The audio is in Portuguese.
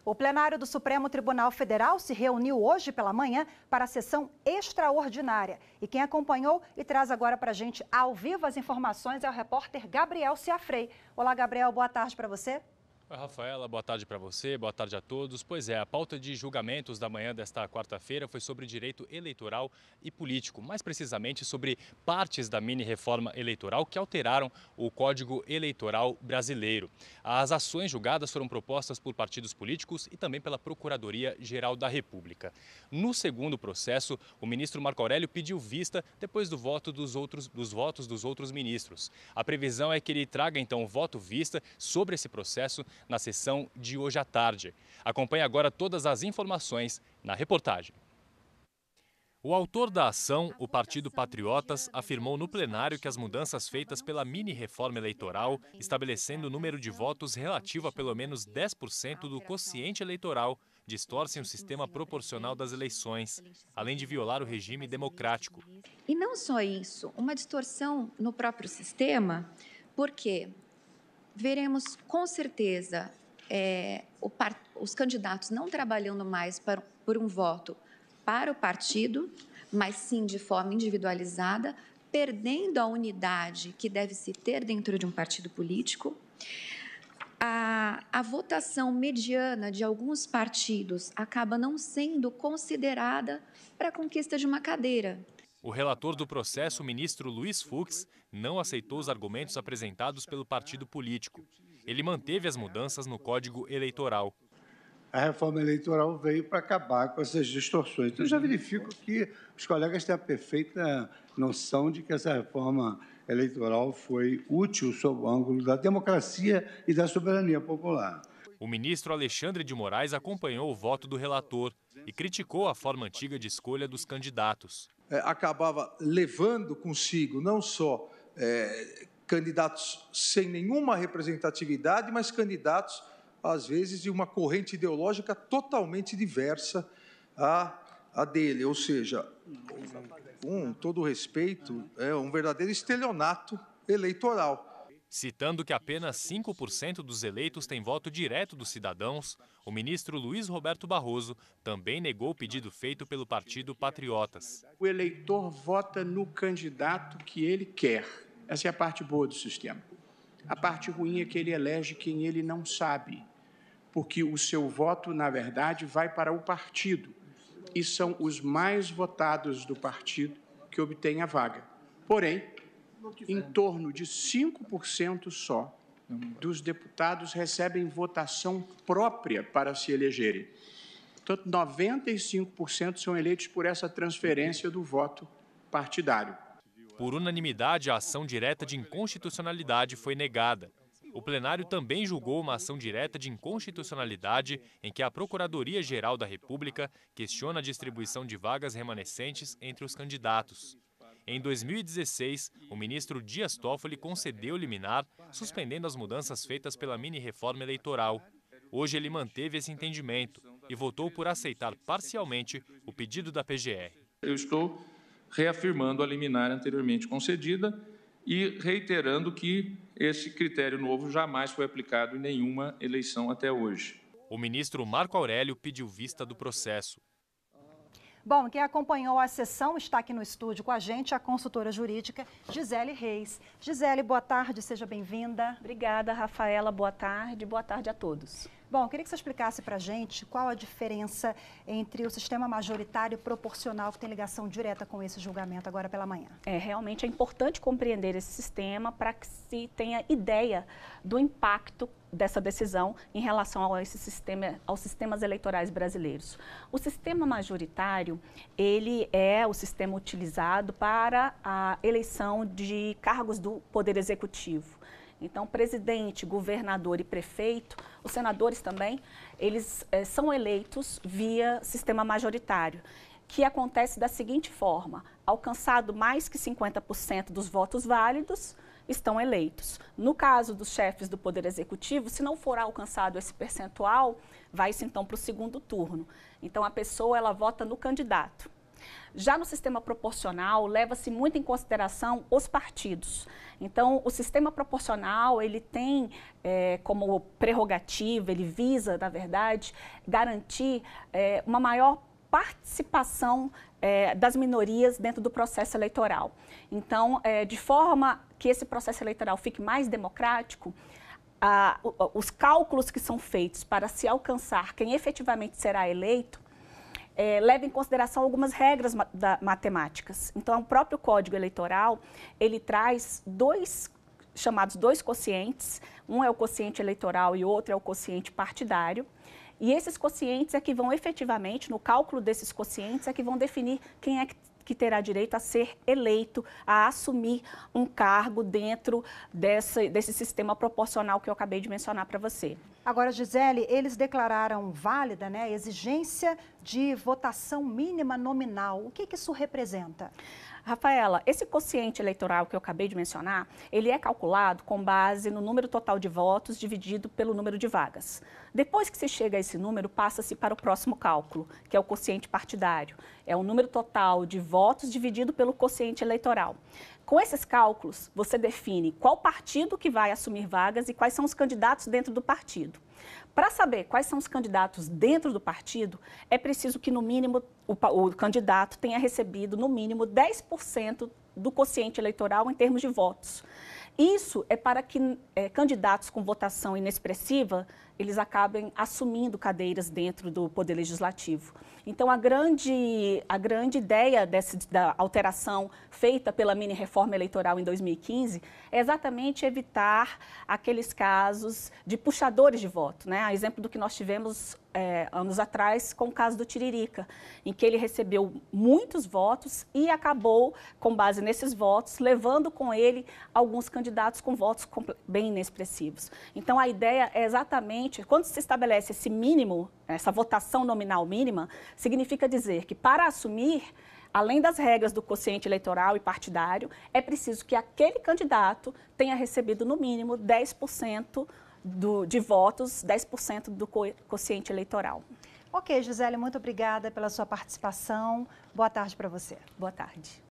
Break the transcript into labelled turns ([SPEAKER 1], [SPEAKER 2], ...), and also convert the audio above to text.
[SPEAKER 1] O plenário do Supremo Tribunal Federal se reuniu hoje pela manhã para a sessão extraordinária. E quem acompanhou e traz agora para a gente ao vivo as informações é o repórter Gabriel Ciafrei. Olá, Gabriel, boa tarde para você.
[SPEAKER 2] Oi, Rafaela, boa tarde para você, boa tarde a todos. Pois é, a pauta de julgamentos da manhã desta quarta-feira foi sobre direito eleitoral e político, mais precisamente sobre partes da mini-reforma eleitoral que alteraram o Código Eleitoral brasileiro. As ações julgadas foram propostas por partidos políticos e também pela Procuradoria-Geral da República. No segundo processo, o ministro Marco Aurélio pediu vista depois do voto dos votos dos outros ministros. A previsão é que ele traga, então, o voto vista sobre esse processo na sessão de hoje à tarde. Acompanhe agora todas as informações na reportagem. O autor da ação, o Partido Patriotas, afirmou no plenário que as mudanças feitas pela mini-reforma eleitoral, estabelecendo o número de votos relativo a pelo menos 10% do quociente eleitoral, distorcem o sistema proporcional das eleições, além de violar o regime democrático.
[SPEAKER 3] E não só isso, uma distorção no próprio sistema, porque veremos com certeza os candidatos não trabalhando mais por um voto para o partido, mas sim de forma individualizada, perdendo a unidade que deve se ter dentro de um partido político. A votação mediana de alguns partidos acaba não sendo considerada para a conquista de uma cadeira.
[SPEAKER 2] O relator do processo, o ministro Luiz Fux, não aceitou os argumentos apresentados pelo partido político. Ele manteve as mudanças no Código Eleitoral.
[SPEAKER 4] A reforma eleitoral veio para acabar com essas distorções. Então, eu já verifico que os colegas têm a perfeita noção de que essa reforma eleitoral foi útil sob o ângulo da democracia e da soberania popular.
[SPEAKER 2] O ministro Alexandre de Moraes acompanhou o voto do relator e criticou a forma antiga de escolha dos candidatos.
[SPEAKER 5] Acabava levando consigo não só candidatos sem nenhuma representatividade, mas candidatos, às vezes, de uma corrente ideológica totalmente diversa à dele. Ou seja, com todo respeito, é um verdadeiro estelionato eleitoral.
[SPEAKER 2] Citando que apenas 5% dos eleitos têm voto direto dos cidadãos, o ministro Luiz Roberto Barroso também negou o pedido feito pelo Partido Patriotas.
[SPEAKER 6] O eleitor vota no candidato que ele quer. Essa é a parte boa do sistema. A parte ruim é que ele elege quem ele não sabe, porque o seu voto, na verdade, vai para o partido, e são os mais votados do partido que obtêm a vaga. Porém, em torno de 5% só dos deputados recebem votação própria para se elegerem. Portanto, 95% são eleitos por essa transferência do voto partidário.
[SPEAKER 2] Por unanimidade, a ação direta de inconstitucionalidade foi negada. O plenário também julgou uma ação direta de inconstitucionalidade em que a Procuradoria-Geral da República questiona a distribuição de vagas remanescentes entre os candidatos. Em 2016, o ministro Dias Toffoli concedeu liminar, suspendendo as mudanças feitas pela mini-reforma eleitoral. Hoje ele manteve esse entendimento e votou por aceitar parcialmente o pedido da PGR.
[SPEAKER 7] Eu estou reafirmando a liminar anteriormente concedida e reiterando que esse critério novo jamais foi aplicado em nenhuma eleição até hoje.
[SPEAKER 2] O ministro Marco Aurélio pediu vista do processo.
[SPEAKER 1] Bom, quem acompanhou a sessão está aqui no estúdio com a gente, a consultora jurídica Gisele Reis. Gisele, boa tarde, seja bem-vinda.
[SPEAKER 8] Obrigada, Rafaela, boa tarde a todos.
[SPEAKER 1] Bom, queria que você explicasse para a gente qual a diferença entre o sistema majoritário e proporcional que tem ligação direta com esse julgamento agora pela manhã.
[SPEAKER 8] Realmente é importante compreender esse sistema para que se tenha ideia do impacto dessa decisão em relação aos sistemas eleitorais brasileiros. O sistema majoritário, ele é o sistema utilizado para a eleição de cargos do Poder Executivo. Então, presidente, governador e prefeito, os senadores também, eles são eleitos via sistema majoritário, que acontece da seguinte forma: alcançado mais que 50% dos votos válidos, estão eleitos. No caso dos chefes do Poder Executivo, se não for alcançado esse percentual, vai-se então para o segundo turno. Então, a pessoa ela vota no candidato. Já no sistema proporcional, leva-se muito em consideração os partidos. Então, o sistema proporcional, ele tem como prerrogativa, ele visa, na verdade, garantir uma maior participação das minorias dentro do processo eleitoral. Então, de forma que esse processo eleitoral fique mais democrático, os cálculos que são feitos para se alcançar quem efetivamente será eleito leva em consideração algumas regras matemáticas. Então, o próprio Código Eleitoral, ele traz chamados dois quocientes, um é o quociente eleitoral e o outro é o quociente partidário, e esses quocientes é que vão efetivamente, no cálculo desses quocientes, é que vão definir quem é que terá direito a ser eleito, a assumir um cargo dentro desse sistema proporcional que eu acabei de mencionar para você.
[SPEAKER 1] Agora, Gisele, eles declararam válida, né, a exigência de votação mínima nominal. O que isso representa?
[SPEAKER 8] Rafaela, esse quociente eleitoral que eu acabei de mencionar, ele é calculado com base no número total de votos dividido pelo número de vagas. Depois que se chega a esse número, passa-se para o próximo cálculo, que é o quociente partidário. É o número total de votos dividido pelo quociente eleitoral. Com esses cálculos, você define qual partido que vai assumir vagas e quais são os candidatos dentro do partido. Para saber quais são os candidatos dentro do partido, é preciso que, no mínimo, o candidato tenha recebido, no mínimo, 10% do quociente eleitoral em termos de votos. Isso é para que candidatos com votação inexpressiva, eles acabem assumindo cadeiras dentro do Poder Legislativo. Então, a grande ideia da alteração feita pela mini-reforma eleitoral em 2015 é exatamente evitar aqueles casos de puxadores de voto, né? A exemplo do que nós tivemos anos atrás com o caso do Tiririca, em que ele recebeu muitos votos e acabou, com base nesses votos, levando com ele alguns candidatos com votos bem inexpressivos. Então, a ideia é exatamente, quando se estabelece esse mínimo, essa votação nominal mínima, significa dizer que, para assumir, além das regras do quociente eleitoral e partidário, é preciso que aquele candidato tenha recebido, no mínimo, 10% de votos, 10% do quociente eleitoral.
[SPEAKER 1] Ok, Gisele, muito obrigada pela sua participação. Boa tarde para você.
[SPEAKER 8] Boa tarde.